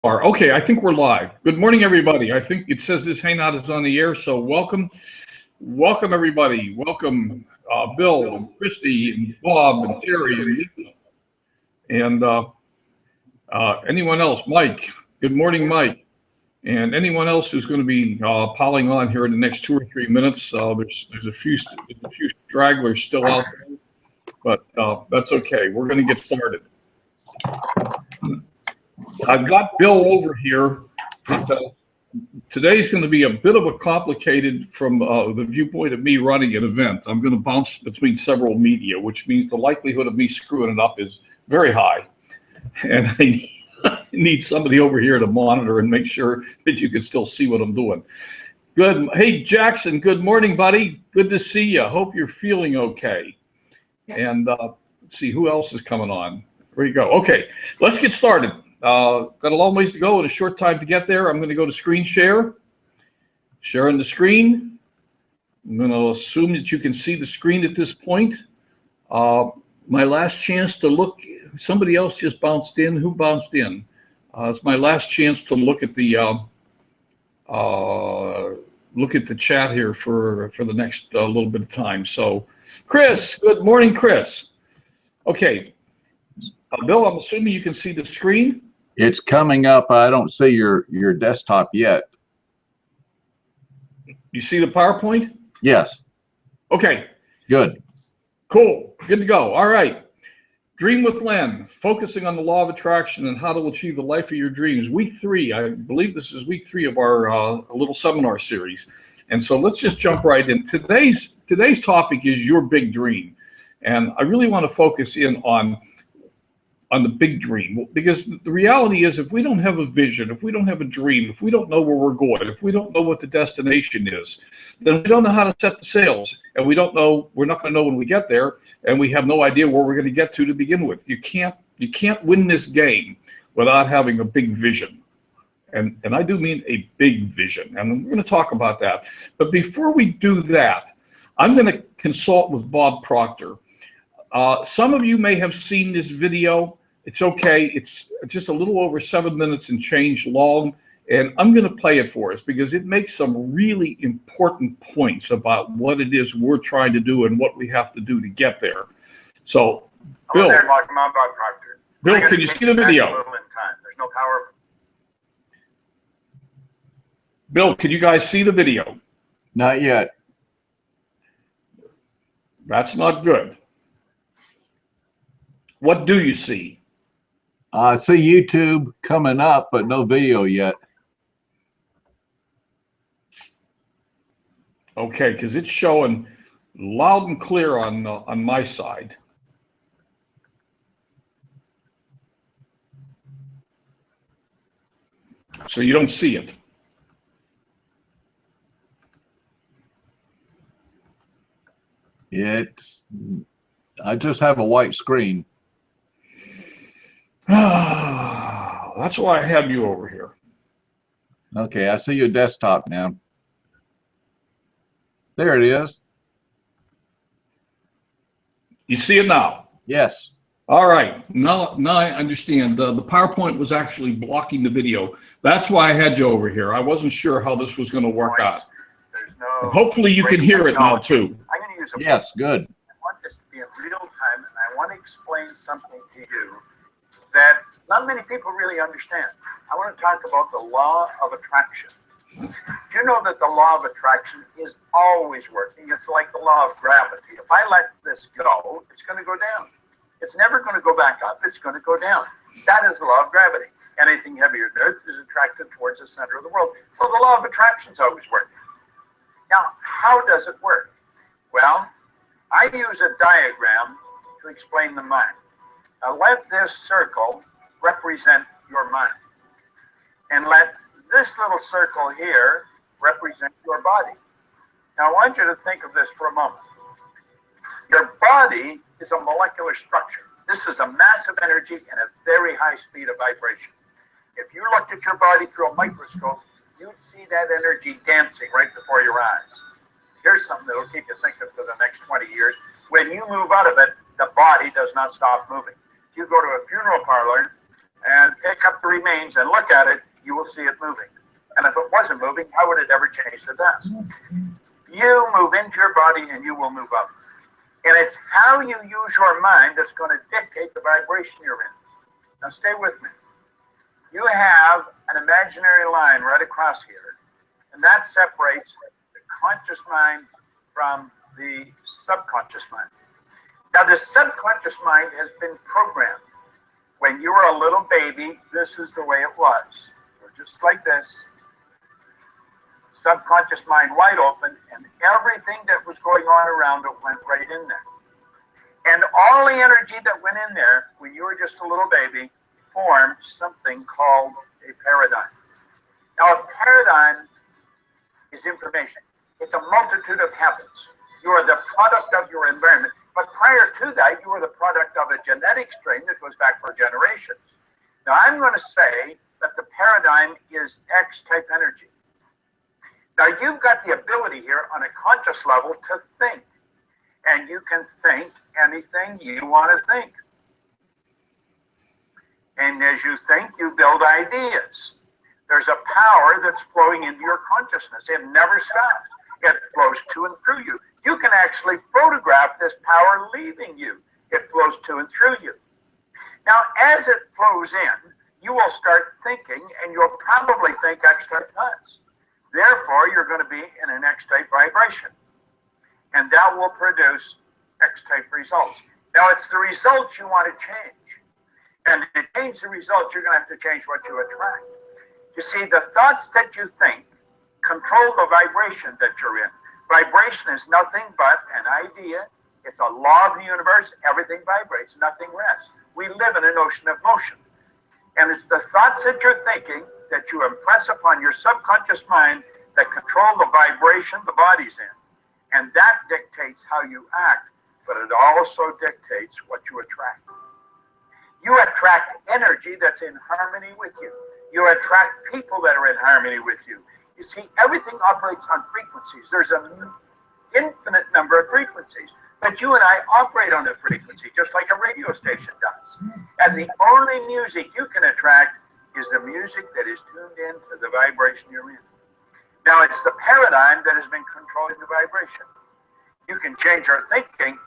Are. Okay, I think we're live. Good morning, everybody. I think it says this hangout is on the air, so welcome everybody. Welcome, Bill and Christy and Bob and Terry and Lisa and anyone else. Mike. Good morning, Mike. And anyone else who's going to be piling on here in the next 2 or 3 minutes. There's a few stragglers still out there, but that's okay. We're going to get started. I've got Bill over here. Today's going to be a bit of a complicated from the viewpoint of me running an event. I'm going to bounce between several media, which means the likelihood of me screwing it up is very high. And I need somebody over here to monitor and make sure that you can still see what I'm doing. Good. Hey, Jackson, good morning, buddy. Good to see you. Hope you're feeling okay. And let's see, who else is coming on? There you go. Okay, let's get started. Got a long ways to go and a short time to get there. I'm going to go to screen share. Sharing the screen. I'm going to assume that you can see the screen at this point. My last chance to look. Somebody else just bounced in. Who bounced in? It's my last chance to look at the chat here for the next little bit of time. So, Chris, good morning, Chris. Okay, Bill, I'm assuming you can see the screen. It's coming up. I don't see your desktop yet. You see the PowerPoint? Yes. Okay. Good. Cool. Good to go. All right. Dream with Len, focusing on the law of attraction and how to achieve the life of your dreams. Week 3. I believe this is week 3 of our little seminar series. And so let's just jump right in. Today's topic is your big dream. And I really want to focus in on the big dream, because the reality is, if we don't have a vision, if we don't have a dream, if we don't know where we're going, if we don't know what the destination is, then we don't know how to set the sails, and we're not going to know when we get there, and we have no idea where we're going to get to begin with. You can't win this game without having a big vision. And I do mean a big vision, and we're going to talk about that. But before we do that, I'm going to consult with Bob Proctor. Some of you may have seen this video. It's okay. It's just a little over 7 minutes and change long. And I'm going to play it for us because it makes some really important points about what it is we're trying to do and what we have to do to get there. So, Bill, there, I'm Bob Proctor. Bill, can you see the video? There's no power. Bill, can you guys see the video? Not yet. That's not good. What do you see? I see YouTube coming up, but no video yet. Okay, because it's showing loud and clear on my side. So you don't see it. I just have a white screen. That's why I have you over here. Okay, I see your desktop now. There it is. You see it now? Yes. All right. Now I understand. The PowerPoint was actually blocking the video. That's why I had you over here. I wasn't sure how this was going to work out. Hopefully you can hear it now too. I'm going to use a Yes, good. I want this to be in real time, and I want to explain something to you that not many people really understand. I want to talk about the law of attraction. Do you know that the law of attraction is always working? It's like the law of gravity. If I let this go, it's going to go down. It's never going to go back up. It's going to go down. That is the law of gravity. Anything heavier than Earth is attracted towards the center of the world. So the law of attraction is always working. Now, how does it work? Well, I use a diagram to explain the mind. Now, let this circle represent your mind. And let this little circle here represent your body. Now, I want you to think of this for a moment. Your body is a molecular structure. This is a massive energy and a very high speed of vibration. If you looked at your body through a microscope, you'd see that energy dancing right before your eyes. Here's something that'll keep you thinking for the next 20 years. When you move out of it, the body does not stop moving. You go to a funeral parlor, and pick up the remains and look at it, you will see it moving. And if it wasn't moving, how would it ever change the dust? You move into your body and you will move up. And it's how you use your mind that's going to dictate the vibration you're in. Now stay with me. You have an imaginary line right across here, and that separates the conscious mind from the subconscious mind. Now the subconscious mind has been programmed. When you were a little baby, this is the way it was. So just like this, subconscious mind wide open, and everything that was going on around it went right in there. And all the energy that went in there when you were just a little baby formed something called a paradigm. Now a paradigm is information. It's a multitude of habits. You are the product of your environment. But prior to that, you were the product of a genetic strain that goes back for generations. Now I'm going to say that the paradigm is X-type energy. Now you've got the ability here on a conscious level to think. And you can think anything you want to think. And as you think, you build ideas. There's a power that's flowing into your consciousness. It never stops. It flows to and through you. You can actually photograph this power leaving you. It flows to and through you. Now, as it flows in, you will start thinking, and you'll probably think X-type thoughts. Therefore, you're going to be in an X-type vibration. And that will produce X-type results. Now, it's the results you want to change. And to change the results, you're going to have to change what you attract. You see, the thoughts that you think control the vibration that you're in. Vibration is nothing but an idea. It's a law of the universe. Everything vibrates, nothing rests. We live in an ocean of motion. And it's the thoughts that you're thinking that you impress upon your subconscious mind that control the vibration the body's in. And that dictates how you act, but it also dictates what you attract. You attract energy that's in harmony with you. You attract people that are in harmony with you. You see, everything operates on frequencies. There's an infinite number of frequencies. But you and I operate on a frequency, just like a radio station does. And the only music you can attract is the music that is tuned in to the vibration you're in. Now, it's the paradigm that has been controlling the vibration. You can change your thinking,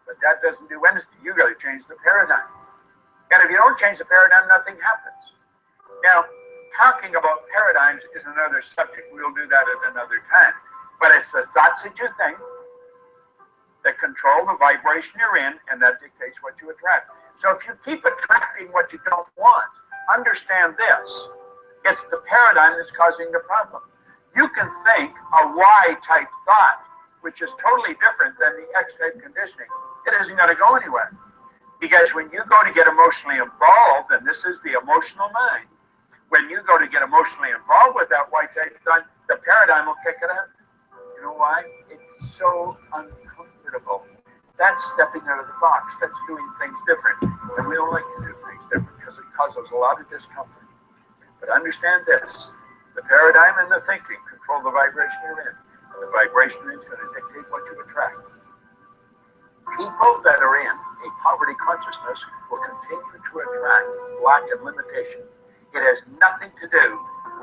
but that doesn't do anything. You got to change the paradigm. And if you don't change the paradigm, nothing happens. Now, talking about paradigms is another subject. We'll do that at another time. But it's the thoughts that you think that control the vibration you're in, and that dictates what you attract. So if you keep attracting what you don't want, understand this. It's the paradigm that's causing the problem. You can think a Y-type thought, which is totally different than the X-type conditioning. It isn't going to go anywhere. Because when you go to get emotionally involved, and this is the emotional mind, when you go to get emotionally involved with that Y-type thought, the paradigm will kick it out. You know why? It's so uncomfortable. That's stepping out of the box. That's doing things different. And we don't like to do things different because it causes a lot of discomfort. But understand this. The paradigm and the thinking control the vibration you're in. And the vibration is going to dictate what you attract. People that are in a poverty consciousness will continue to attract lack and limitation. It has nothing to do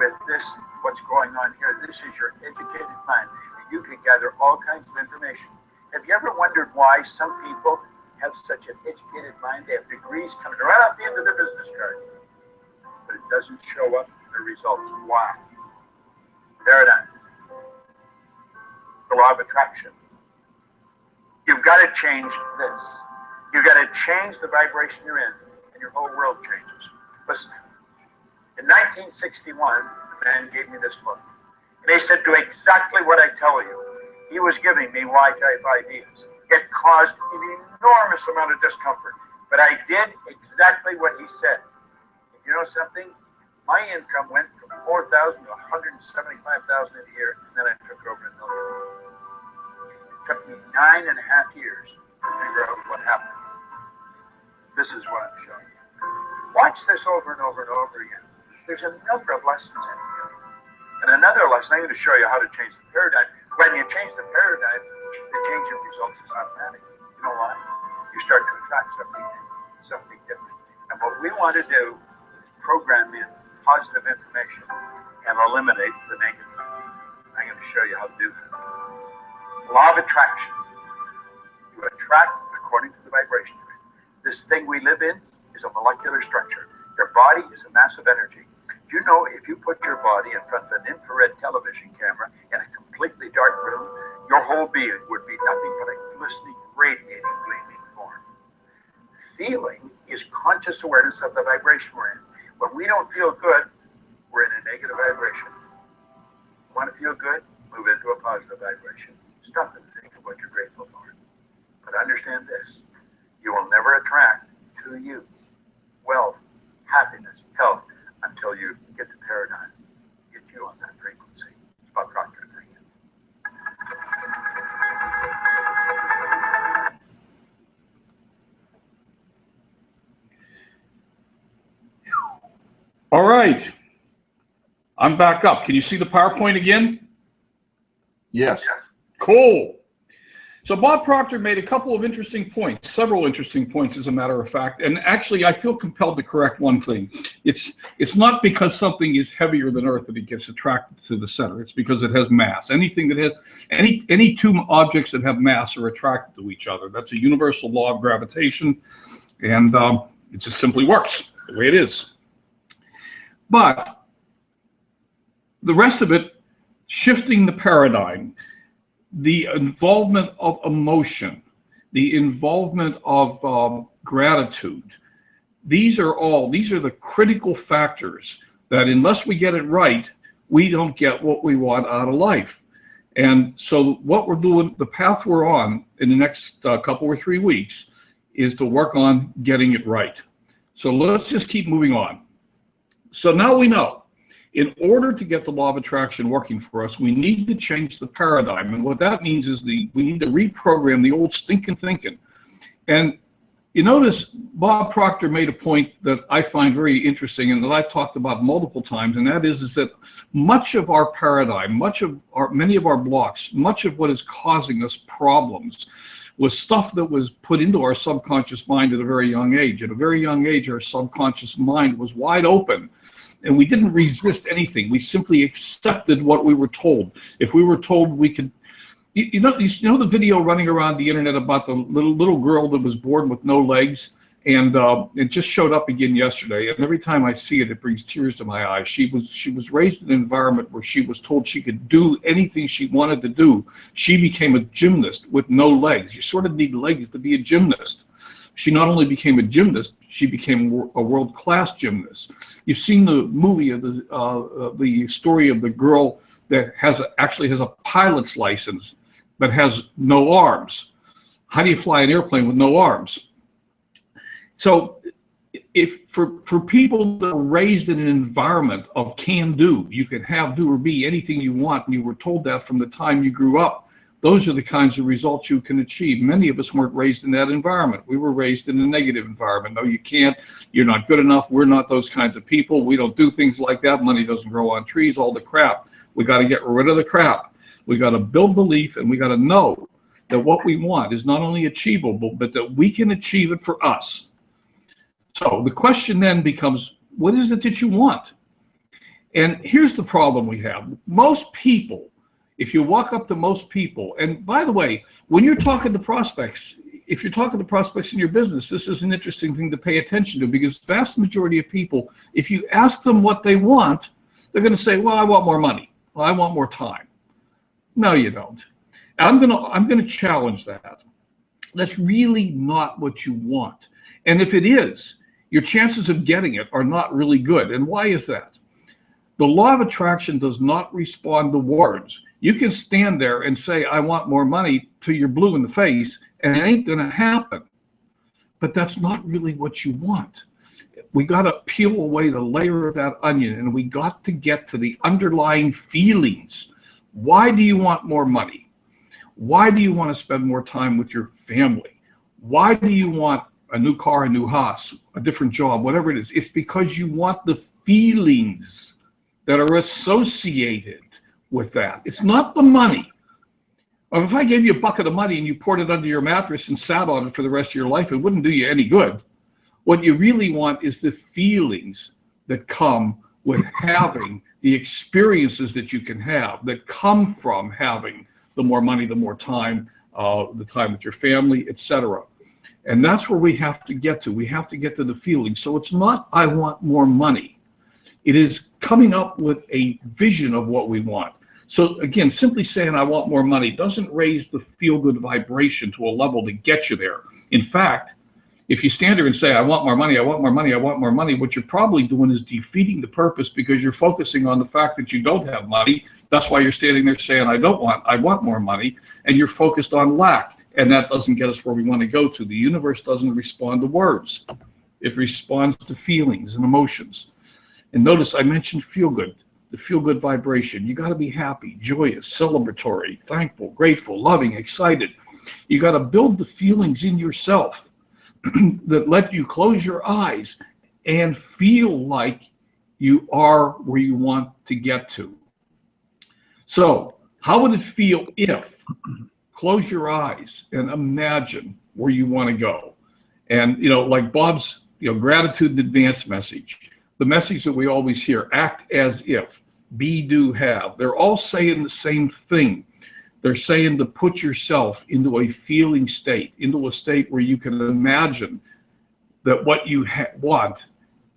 with this, what's going on here. This is your educated mind. You can gather all kinds of information. Have you ever wondered why some people have such an educated mind? They have degrees coming right off the end of their business card, but it doesn't show up in the results. Why? Paradigm. The law of attraction. You've got to change this. You've got to change the vibration you're in, and your whole world changes. Listen, in 1961, the man gave me this book, and he said, do exactly what I tell you. He was giving me Y-type ideas. It caused an enormous amount of discomfort, but I did exactly what he said. And you know something? My income went from $4,000 to $175,000 a year, and then I took it over $1 million. It took me 9.5 years to figure out what happened. This is what I'm showing you. Watch this over and over and over again. There's a number of lessons in here. And another lesson, I'm going to show you how to change the paradigm. When you change the paradigm, the change of results is automatic. You know why? You start to attract something different. And what we want to do program in positive information and eliminate the negative. I'm going to show you how to do that. Law of attraction. You attract according to the vibration. This thing we live in is a molecular structure. Your body is a mass of energy. You know, if you put your body in front of an infrared television camera in a completely dark room, your whole being would be nothing but a glistening, radiating, gleaming form. Feeling is conscious awareness of the vibration we're in. When we don't feel good, we're in a negative vibration. Want to feel good? Move into a positive vibration. Stop and think of what you're grateful for. But understand this, you will never attract to you wealth, happiness, health, until you get the paradigm, get you on that frequency. It's Bob Proctor thing. All right. I'm back up. Can you see the PowerPoint again? Yes. Cool. So Bob Proctor made a couple of interesting points, several interesting points, as a matter of fact. And actually, I feel compelled to correct one thing. It's not because something is heavier than Earth that it gets attracted to the center. It's because it has mass. Anything that has any two objects that have mass are attracted to each other. That's a universal law of gravitation, and it just simply works the way it is. But the rest of it, shifting the paradigm, the involvement of emotion, the involvement of gratitude, these are the critical factors that unless we get it right, we don't get what we want out of life. And so what we're doing, the path we're on in the next couple or 3 weeks, is to work on getting it right. So let's just keep moving on. So now we know, in order to get the law of attraction working for us, we need to change the paradigm. And what that means is we need to reprogram the old stinking thinking. And you notice Bob Proctor made a point that I find very interesting and that I've talked about multiple times, and that is that much of our paradigm, many of our blocks, much of what is causing us problems was stuff that was put into our subconscious mind at a very young age. At a very young age, our subconscious mind was wide open. And we didn't resist anything. We simply accepted what we were told. If we were told we could, you know the video running around the internet about the little girl that was born with no legs, and it just showed up again yesterday. And every time I see it, it brings tears to my eyes. She was raised in an environment where she was told she could do anything she wanted to do. She became a gymnast with no legs. You sort of need legs to be a gymnast. She not only became a gymnast, she became a world-class gymnast. You've seen the movie of the story of the girl that actually has a pilot's license but has no arms. How do you fly an airplane with no arms? So if for people that are raised in an environment of can do, you can have, do, or be anything you want, and you were told that from the time you grew up, those are the kinds of results you can achieve. Many of us weren't raised in that environment. We were raised in a negative environment. No, you can't. You're not good enough. We're not those kinds of people. We don't do things like that. Money doesn't grow on trees, all the crap. We got to get rid of the crap. We got to build belief, and we got to know that what we want is not only achievable, but that we can achieve it for us. So the question then becomes, what is it that you want? And here's the problem we have. Most people, if you walk up to most people, and by the way, when you're talking to prospects, if you're talking to prospects in your business, this is an interesting thing to pay attention to, because the vast majority of people, if you ask them what they want, they're going to say, well, I want more money. Well, I want more time. No, you don't. I'm going to challenge that. That's really not what you want. And if it is, your chances of getting it are not really good. And why is that? The law of attraction does not respond to words. You can stand there and say, I want more money, till you're blue in the face, and it ain't going to happen. But that's not really what you want. We got to peel away the layer of that onion, and we got to get to the underlying feelings. Why do you want more money? Why do you want to spend more time with your family? Why do you want a new car, a new house, a different job, whatever it is? It's because you want the feelings that are associated with that. It's not the money. Or if I gave you a bucket of money and you poured it under your mattress and sat on it for the rest of your life, it wouldn't do you any good. What you really want is the feelings that come with having the experiences that you can have, that come from having the more money, the more time, the time with your family, etc. And that's where we have to get to. We have to get to the feeling. So it's not, I want more money. It is coming up with a vision of what we want. So again, simply saying I want more money doesn't raise the feel-good vibration to a level to get you there. In fact, if you stand there and say, I want more money, I want more money, I want more money, what you're probably doing is defeating the purpose, because you're focusing on the fact that you don't have money. That's why you're standing there saying, I want more money, and you're focused on lack. And that doesn't get us where we want to go to. The universe doesn't respond to words. It responds to feelings and emotions. And notice I mentioned feel good, the feel good vibration. You got to be happy, joyous, celebratory, thankful, grateful, loving, excited. You got to build the feelings in yourself that let you close your eyes and feel like you are where you want to get to. So how would it feel if, close your eyes and imagine where you want to go? And, like Bob's, gratitude in advance message, the message that we always hear, act as if, be, do, have. They're all saying the same thing. They're saying to put yourself into a feeling state, into a state where you can imagine that what you want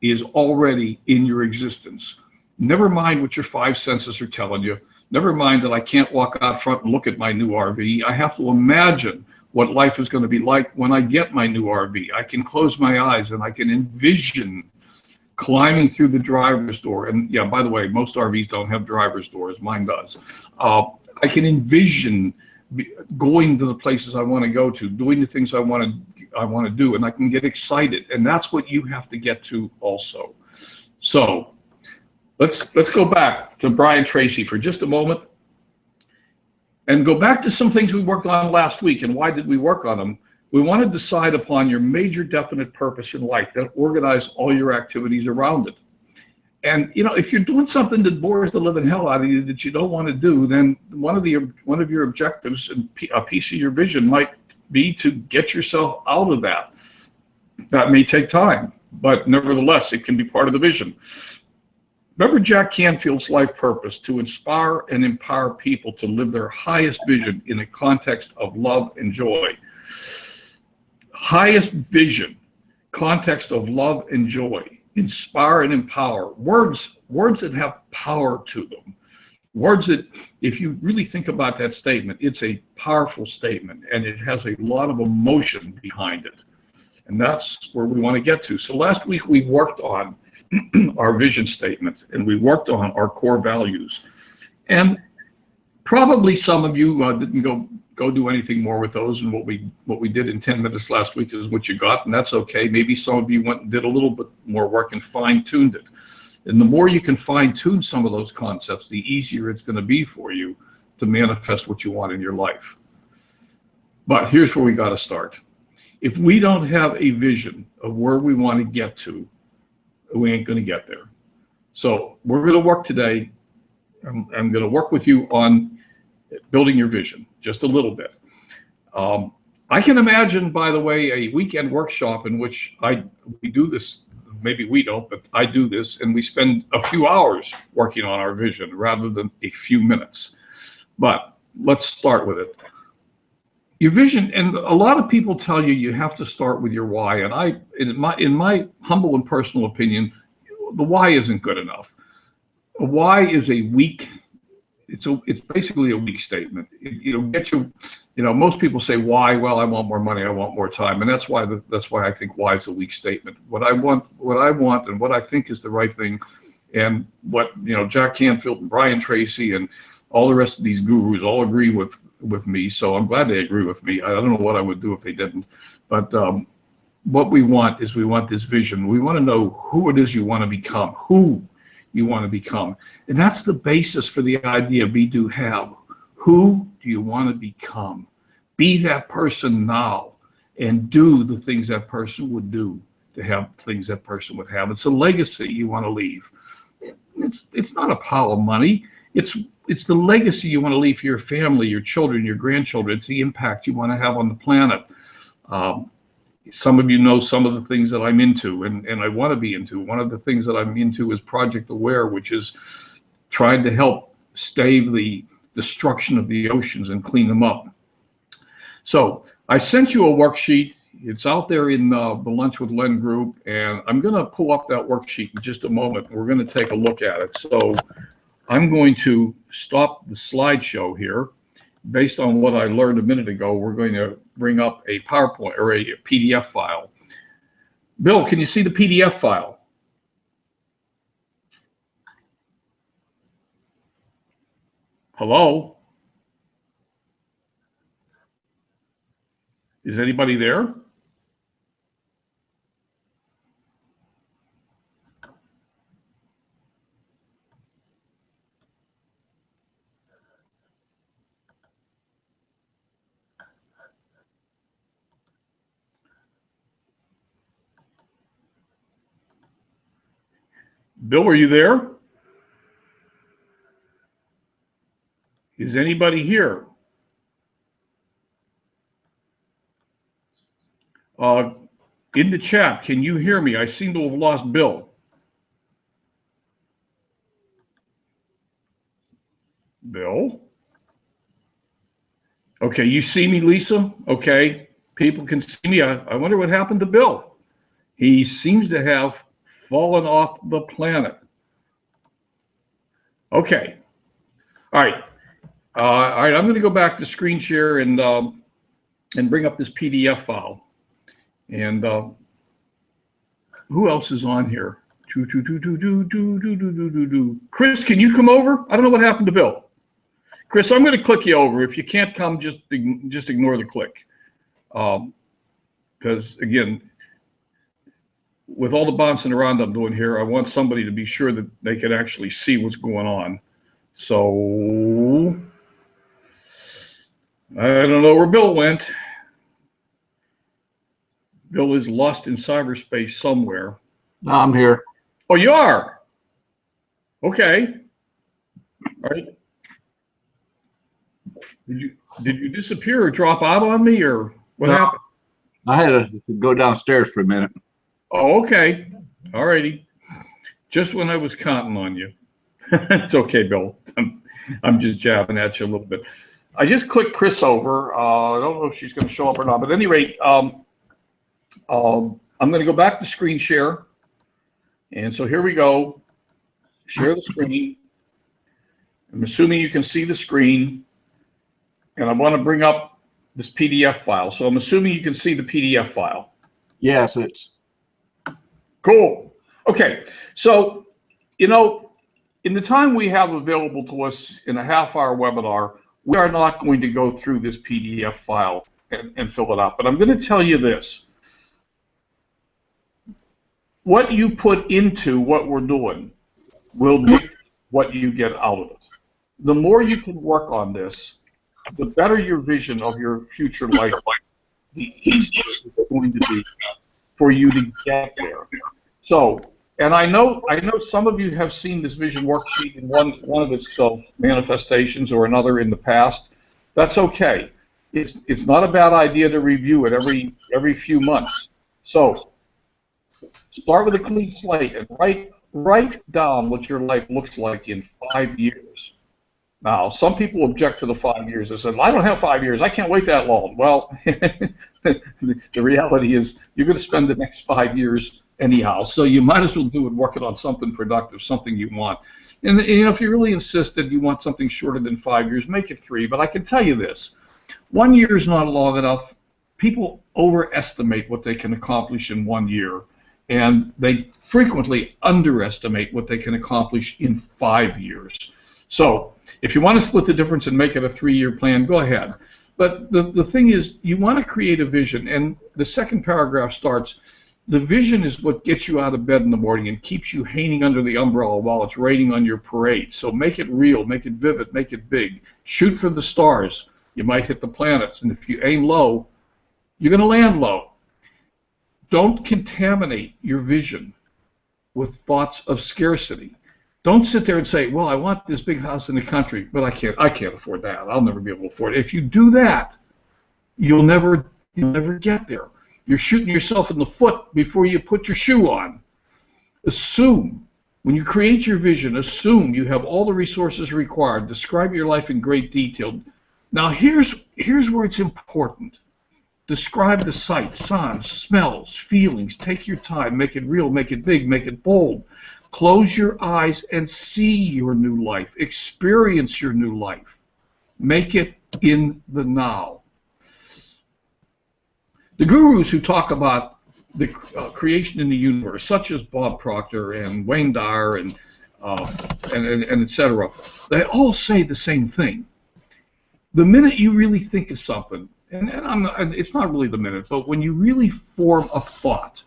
is already in your existence. Never mind what your five senses are telling you. Never mind that I can't walk out front and look at my new RV. I have to imagine what life is going to be like when I get my new RV. I can close my eyes and I can envision climbing through the driver's door. And yeah, by the way, most RVs don't have driver's doors. Mine does. I can envision going to the places I want to go to, doing the things I want to do, and I can get excited. And that's what you have to get to also. So let's go back to Brian Tracy for just a moment and go back to some things we worked on last week. And why did we work on them? We want to decide upon your major definite purpose in life, then organize all your activities around it. And if you're doing something that bores the living hell out of you that you don't want to do, then one of your objectives and a piece of your vision might be to get yourself out of that. That may take time, but nevertheless, it can be part of the vision. Remember Jack Canfield's life purpose: to inspire and empower people to live their highest vision in a context of love and joy. Highest vision, context of love and joy. Inspire and empower. Words that have power to them. Words that, if you really think about that statement, it's a powerful statement and it has a lot of emotion behind it. And that's where we want to get to. So last week we worked on our vision statement and we worked on our core values. And probably some of you didn't go do anything more with those, and what we did in 10 minutes last week is what you got, and that's okay. Maybe some of you went and did a little bit more work and fine-tuned it. And the more you can fine-tune some of those concepts, the easier it's going to be for you to manifest what you want in your life. But here's where we got to start. If we don't have a vision of where we want to get to, we ain't going to get there. So we're going to work today. I'm going to work with you on building your vision just a little bit. I can imagine, by the way, a weekend workshop in which we do this. Maybe we don't, but I do this, and we spend a few hours working on our vision rather than a few minutes. But let's start with it. Your vision, and a lot of people tell you you have to start with your why. And in my humble and personal opinion, the why isn't good enough. A why is a weak. It's basically a weak statement. Most people say why. Well, I want more money. I want more time, and that's why I think why is a weak statement. What I want, and what I think is the right thing, and what Jack Canfield and Brian Tracy and all the rest of these gurus all agree with me. So I'm glad they agree with me. I don't know what I would do if they didn't. But what we want is this vision. We want to know who it is you want to become. Who you want to become. And that's the basis for the idea of be, do, have. Who do you want to become? Be that person now and do the things that person would do to have things that person would have. It's a legacy you want to leave. It's not a pile of money. It's the legacy you want to leave for your family, your children, your grandchildren. It's the impact you want to have on the planet. some of you know some of the things that I'm into and I want to be into. One of the things that I'm into is Project Aware, which is trying to help stave the destruction of the oceans and clean them up. So I sent you a worksheet. It's out there in the Lunch with Len group, and I'm going to pull up that worksheet in just a moment. We're going to take a look at it. So I'm going to stop the slideshow here. Based on what I learned a minute ago, we're going to bring up a PowerPoint or a PDF file. Bill, can you see the PDF file? Hello? Is anybody there? Bill, are you there? Is anybody here? In the chat, can you hear me? I seem to have lost Bill. Bill? Okay, you see me, Lisa? Okay, people can see me. I wonder what happened to Bill. He seems to have fallen off the planet. Okay. All right. I'm going to go back to screen share and bring up this PDF file. And who else is on here? Chris, can you come over? I don't know what happened to Bill. Chris, I'm going to click you over. If you can't come, just ignore the click. Because again, with all the bouncing around I'm doing here, I want somebody to be sure that they can actually see what's going on. So I don't know where Bill went. Bill is lost in cyberspace somewhere. No, I'm here. Oh, you are? Okay. All right. Did you disappear or drop out on me, or what happened? I had to go downstairs for a minute. Oh, okay. All righty. Just when I was counting on you. It's okay, Bill. I'm just jabbing at you a little bit. I just clicked Chris over. I don't know if she's going to show up or not, but at any rate, I'm going to go back to screen share. And so here we go. Share the screen. I'm assuming you can see the screen. And I want to bring up this PDF file. So I'm assuming you can see the PDF file. Yes, it's cool. Okay. So, you know, in the time we have available to us in a half-hour webinar, we are not going to go through this PDF file and fill it out. But I'm going to tell you this. What you put into what we're doing will be what you get out of it. The more you can work on this, the better your vision of your future life, the easier it's going to be for you to get there. So, and I know some of you have seen this vision worksheet in one of its manifestations or another in the past. That's okay. It's not a bad idea to review it every few months. So, start with a clean slate and write down what your life looks like in 5 years. Now, some people object to the 5 years. They said, I don't have 5 years. I can't wait that long. Well, the reality is you're going to spend the next 5 years anyhow, so you might as well do it working on something productive, something you want. And you know, if you really insist that you want something shorter than 5 years, make it 3. But I can tell you this, 1 year is not long enough. People overestimate what they can accomplish in 1 year, and they frequently underestimate what they can accomplish in 5 years. So if you want to split the difference and make it a 3-year plan, go ahead. But the thing is, you want to create a vision, and the second paragraph starts, the vision is what gets you out of bed in the morning and keeps you hanging under the umbrella while it's raining on your parade. So make it real, make it vivid, make it big. Shoot for the stars. You might hit the planets, and if you aim low, you're going to land low. Don't contaminate your vision with thoughts of scarcity. Don't sit there and say, well, I want this big house in the country, but I can't afford that. I'll never be able to afford it. If you do that, you'll never get there. You're shooting yourself in the foot before you put your shoe on. Assume, when you create your vision, assume you have all the resources required. Describe your life in great detail. Now here's where it's important. Describe the sights, sounds, smells, feelings. Take your time. Make it real. Make it big. Make it bold. Close your eyes and see your new life. Experience your new life. Make it in the now. The gurus who talk about the creation in the universe, such as Bob Proctor and Wayne Dyer and etc., they all say the same thing. The minute you really think of something, and it's not really the minute, but when you really form a thought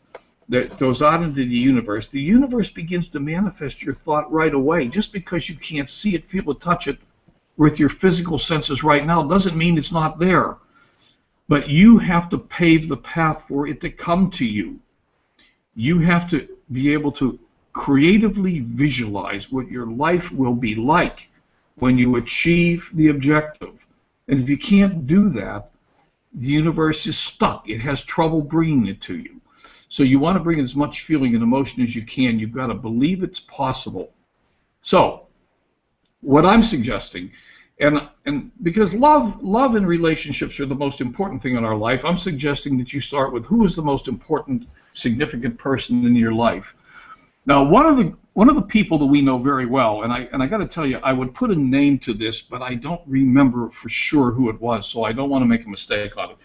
that goes out into the universe begins to manifest your thought right away. Just because you can't see it, feel it, touch it with your physical senses right now doesn't mean it's not there. But you have to pave the path for it to come to you. You have to be able to creatively visualize what your life will be like when you achieve the objective. And if you can't do that, the universe is stuck. It has trouble bringing it to you. So you want to bring as much feeling and emotion as you can. You've got to believe it's possible. So what I'm suggesting, and because love and relationships are the most important thing in our life, I'm suggesting that you start with who is the most important, significant person in your life. Now, one of the people that we know very well, and I got to tell you, I would put a name to this, but I don't remember for sure who it was, so I don't want to make a mistake on it.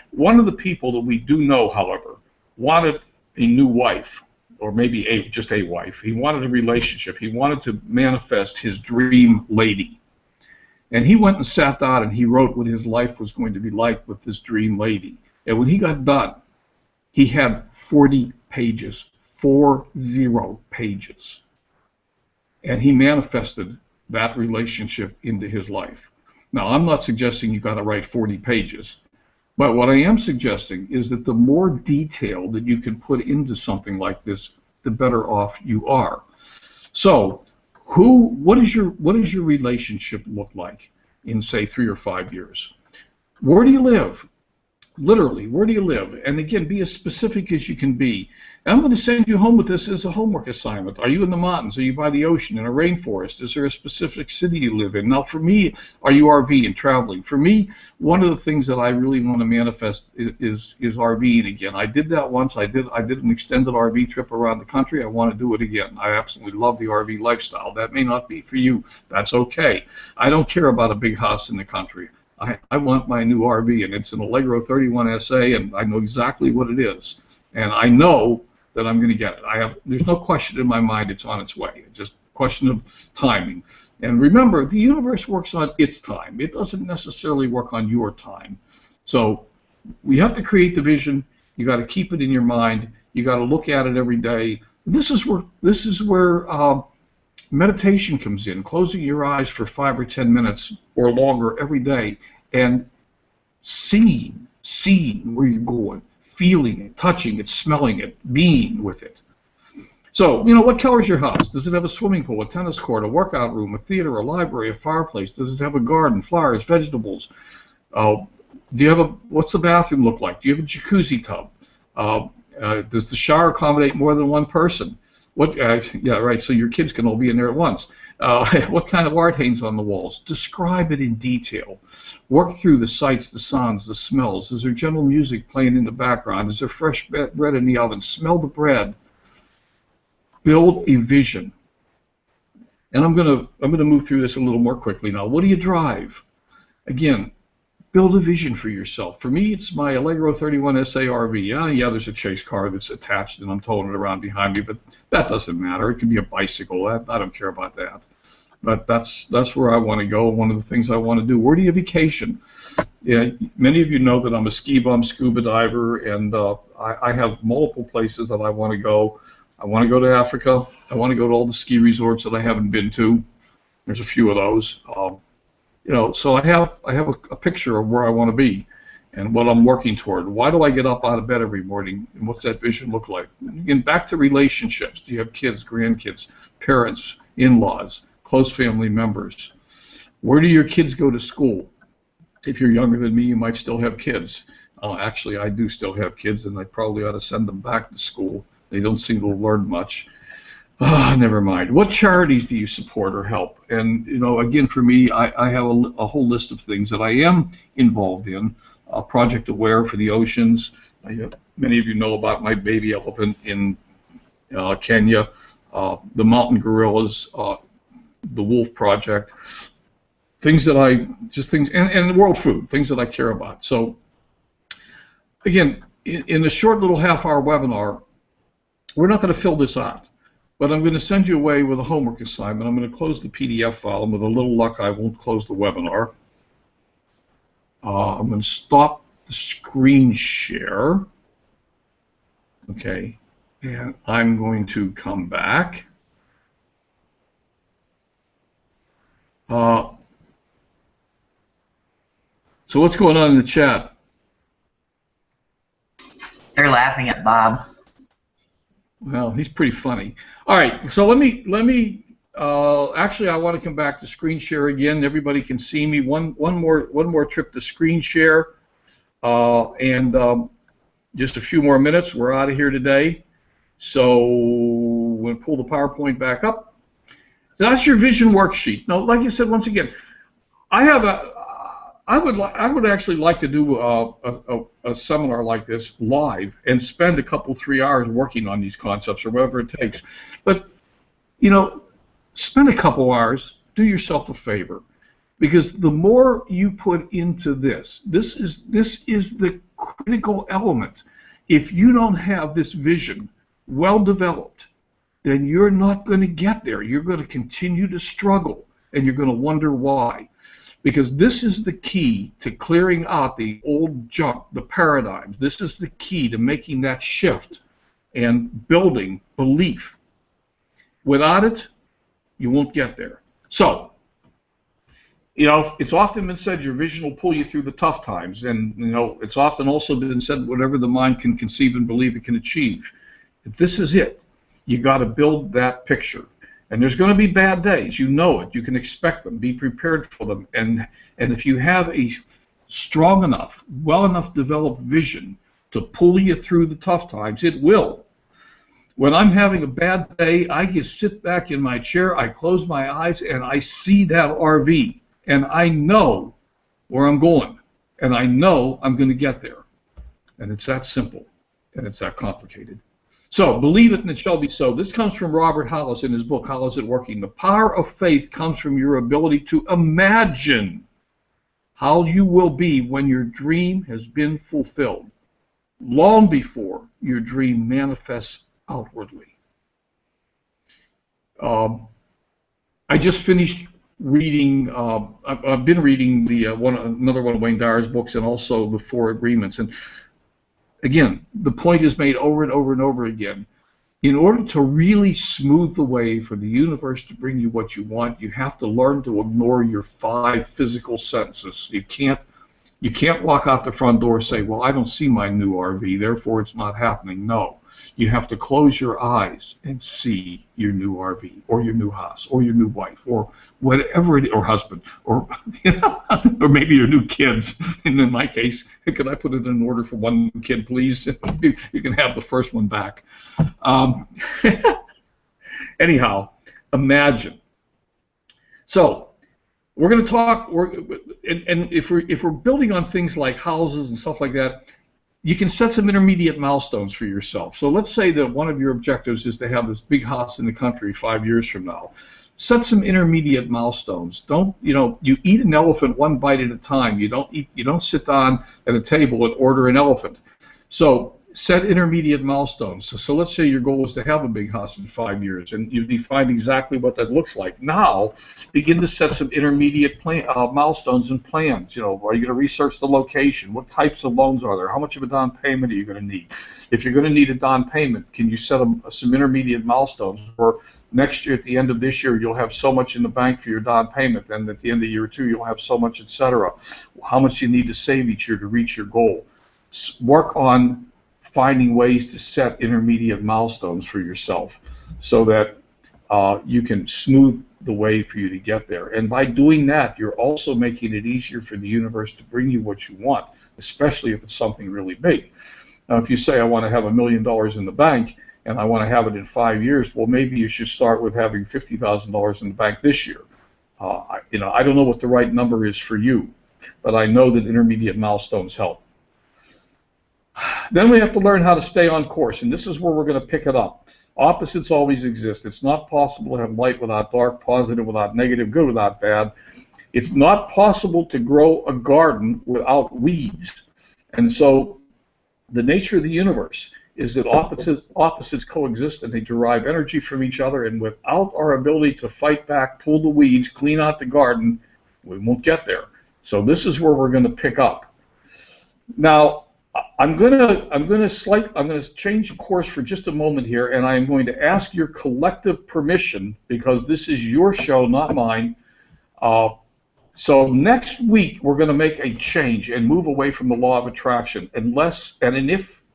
One of the people that we do know, however, wanted a new wife, or maybe just a wife. He wanted a relationship. He wanted to manifest his dream lady. And he went and sat down and he wrote what his life was going to be like with this dream lady. And when he got done, he had 40 pages, 40 pages. And he manifested that relationship into his life. Now, I'm not suggesting you've got to write 40 pages. But what I am suggesting is that the more detail that you can put into something like this, the better off you are. So, what does your relationship look like in, say, 3 or 5 years? Where do you live? Literally, where do you live? And again, be as specific as you can be. And I'm going to send you home with this as a homework assignment. Are you in the mountains? Are you by the ocean, in a rainforest? Is there a specific city you live in? Now, for me, are you RV and traveling? For me, one of the things that I really want to manifest is RVing again. I did that once. I did an extended RV trip around the country. I want to do it again. I absolutely love the RV lifestyle. That may not be for you. That's okay. I don't care about a big house in the country. I want my new RV, and it's an Allegro 31 SA, and I know exactly what it is. And I know that I'm going to get it. There's no question in my mind it's on its way. It's just a question of timing. And remember, the universe works on its time. It doesn't necessarily work on your time. So we have to create the vision. You got to keep it in your mind. You got to look at it every day. This is where meditation comes in. Closing your eyes for 5 or 10 minutes or longer every day, and seeing where you're going. Feeling it, touching it, smelling it, being with it. So, what color is your house? Does it have a swimming pool, a tennis court, a workout room, a theater, a library, a fireplace? Does it have a garden, flowers, vegetables? What's the bathroom look like? Do you have a jacuzzi tub? Does the shower accommodate more than one person? Yeah, right, so your kids can all be in there at once. What kind of art hangs on the walls? Describe it in detail. Work through the sights, the sounds, the smells. Is there gentle music playing in the background? Is there fresh bread in the oven? Smell the bread. Build a vision. And I'm gonna move through this a little more quickly now. What do you drive? Again, build a vision for yourself. For me, it's my Allegro 31 SA RV. Yeah, there's a chase car that's attached and I'm towing it around behind me, but that doesn't matter. It could be a bicycle. I don't care about that. But that's where I want to go. One of the things I want to do. Where do you vacation? Yeah, many of you know that I'm a ski bum scuba diver, and I have multiple places that I want to go. I want to go to Africa. I want to go to all the ski resorts that I haven't been to. There's a few of those. So I have a picture of where I want to be and what I'm working toward. Why do I get up out of bed every morning, and what's that vision look like? And again, back to relationships. Do you have kids, grandkids, parents, in-laws, close family members? Where do your kids go to school? If you're younger than me, you might still have kids. Actually, I do still have kids, and I probably ought to send them back to school. They don't seem to learn much. Never mind. What charities do you support or help? And, you know, again, for me, I have a whole list of things that I am involved in. Project Aware for the oceans. Many of you know about my baby elephant in Kenya, the mountain gorillas, the Wolf Project. Things that and World Food, things that I care about. So, again, in the short little half-hour webinar, we're not going to fill this out. But I'm going to send you away with a homework assignment. I'm going to close the PDF file, and with a little luck, I won't close the webinar. I'm going to stop the screen share. Okay, and I'm going to come back. So what's going on in the chat? They're laughing at Bob. Well, he's pretty funny. All right, so let me. Actually, I want to come back to screen share again. Everybody can see me. One more trip to screen share, and just a few more minutes. We're out of here today. So we'll pull the PowerPoint back up. That's your vision worksheet. Now, like I said, once again, I would actually like to do a seminar like this live and spend a couple, 3 hours working on these concepts or whatever it takes. But, you know, spend a couple hours, do yourself a favor, because the more you put into this is the critical element. If you don't have this vision well developed, then you're not going to get there. You're going to continue to struggle, and you're going to wonder why. Because this is the key to clearing out the old junk, the paradigms. This is the key to making that shift and building belief. Without it, you won't get there. So, you know, it's often been said your vision will pull you through the tough times. And, you know, it's often also been said whatever the mind can conceive and believe it can achieve. If this is it, you got to build that picture. And there's going to be bad days. You know it. You can expect them. Be prepared for them. And if you have a strong enough, well enough developed vision to pull you through the tough times, it will. When I'm having a bad day, I just sit back in my chair, I close my eyes, and I see that RV. And I know where I'm going. And I know I'm going to get there. And it's that simple. And it's that complicated. So, believe it and it shall be so. This comes from Robert Hollis in his book, How Is It Working? The power of faith comes from your ability to imagine how you will be when your dream has been fulfilled, long before your dream manifests outwardly. I just finished reading, I've been reading another one of Wayne Dyer's books, and also The Four Agreements. And again, the point is made over and over and over again. In order to really smooth the way for the universe to bring you what you want, you have to learn to ignore your 5 physical senses. You can't walk out the front door and say, well, I don't see my new RV, therefore it's not happening. No. You have to close your eyes and see your new RV, or your new house, or your new wife, or whatever it is, or husband, or, you know, or maybe your new kids. And in my case, could I put it in order for one kid, please? You can have the first one back. Anyhow, imagine. So we're going to talk, and if we're building on things like houses and stuff like that, you can set some intermediate milestones for yourself. So let's say that one of your objectives is to have this big house in the country 5 years from now. Set some intermediate milestones. Don't, you know, you eat an elephant one bite at a time. You don't sit down at a table and order an elephant. So set intermediate milestones. So let's say your goal is to have a big house in 5 years, and you've defined exactly what that looks like. Now, begin to set some intermediate milestones and plans. You know, are you going to research the location? What types of loans are there? How much of a down payment are you going to need? If you're going to need a down payment, can you set some intermediate milestones? For next year, at the end of this year, you'll have so much in the bank for your down payment. Then at the end of year 2, you'll have so much, etc. How much you need to save each year to reach your goal? Work on finding ways to set intermediate milestones for yourself so that you can smooth the way for you to get there. And by doing that, you're also making it easier for the universe to bring you what you want. especially if it's something really big. Now, if you say, I want to have $1 million in the bank and I want to have it in 5 years, well, maybe you should start with having $50,000 in the bank this year. I don't know what the right number is for you, but I know that intermediate milestones help. Then we have to learn how to stay on course, and this is where we're going to pick it up. Opposites always exist. It's not possible to have light without dark, positive without negative, good without bad. It's not possible to grow a garden without weeds. And so the nature of the universe is that opposites coexist and they derive energy from each other, and without our ability to fight back, pull the weeds, clean out the garden, we won't get there. So this is where we're going to pick up. Now, I'm going to change course for just a moment here, and I am going to ask your collective permission, because this is your show, not mine. So next week we're going to make a change and move away from the law of attraction,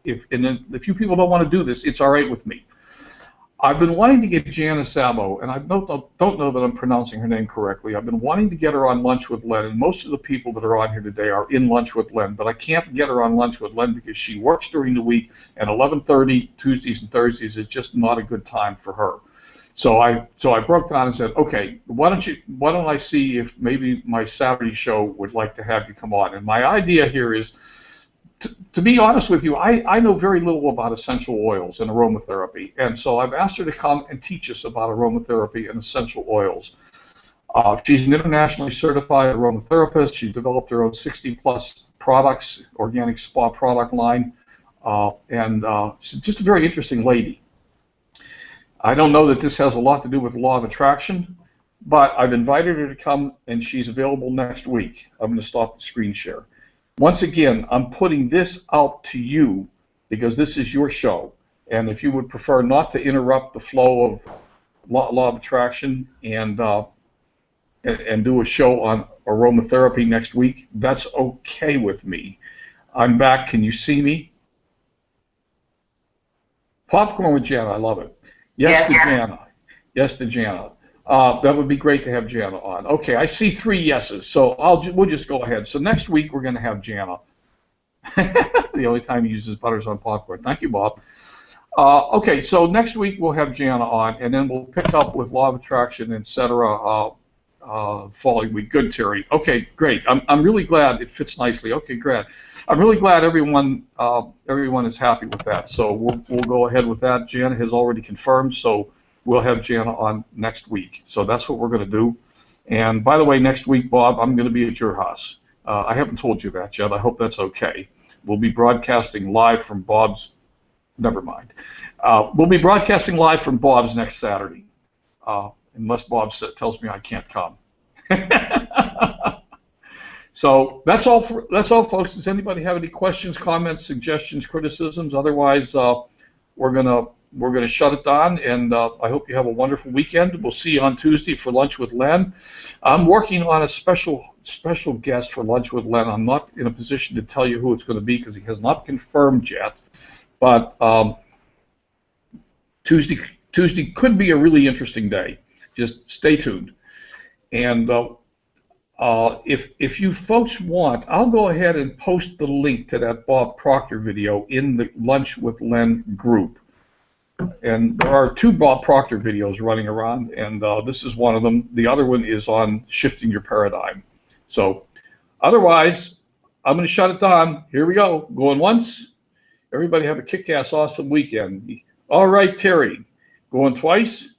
if you people don't want to do this, it's all right with me. I've been wanting to get Jana Sabo, and I don't know that I'm pronouncing her name correctly. I've been wanting to get her on Lunch with Len, and most of the people that are on here today are in Lunch with Len, but I can't get her on Lunch with Len because she works during the week, and 11:30 Tuesdays and Thursdays is just not a good time for her. So I broke down and said, okay, why don't I see if maybe my Saturday show would like to have you come on? And my idea here is, to be honest with you, I know very little about essential oils and aromatherapy, and so I've asked her to come and teach us about aromatherapy and essential oils. She's an internationally certified aromatherapist. She's developed her own 60+ products, organic spa product line, and she's just a very interesting lady. I don't know that this has a lot to do with the law of attraction, but I've invited her to come, and she's available next week. I'm going to stop the screen share. Once again, I'm putting this out to you because this is your show, and if you would prefer not to interrupt the flow of law of attraction and do a show on aromatherapy next week, that's okay with me. I'm back. Can you see me? Popcorn with Jana, I love it. Yes, to Jana. Yes to Jana. That would be great to have Jana on. Okay, I see 3 yeses, so we'll just go ahead. So next week we're going to have Jana. The only time he uses butters on popcorn. Thank you, Bob. Okay, so next week we'll have Jana on, and then we'll pick up with law of attraction, etc. Following week. Good, Terry. Okay, great. I'm really glad it fits nicely. Okay, great. I'm really glad everyone is happy with that. So we'll go ahead with that. Jana has already confirmed, so we'll have Jana on next week. So that's what we're going to do. And by the way, next week, Bob, I'm going to be at your house. I haven't told you that yet. I hope that's okay. We'll be broadcasting live from Bob's. Never mind. We'll be broadcasting live from Bob's next Saturday, unless Bob tells me I can't come. So that's all, folks. Does anybody have any questions, comments, suggestions, criticisms? Otherwise, we're gonna shut it down, and I hope you have a wonderful weekend. We'll see you on Tuesday for Lunch with Len. I'm working on a special guest for Lunch with Len. I'm not in a position to tell you who it's going to be because he has not confirmed yet. But Tuesday could be a really interesting day. Just stay tuned. And if you folks want, I'll go ahead and post the link to that Bob Proctor video in the Lunch with Len group. And there are 2 Bob Proctor videos running around, and this is one of them. The other one is on shifting your paradigm. So otherwise, I'm going to shut it down. Here we go. Going once. Everybody have a kick-ass awesome weekend. All right, Terry. Going twice.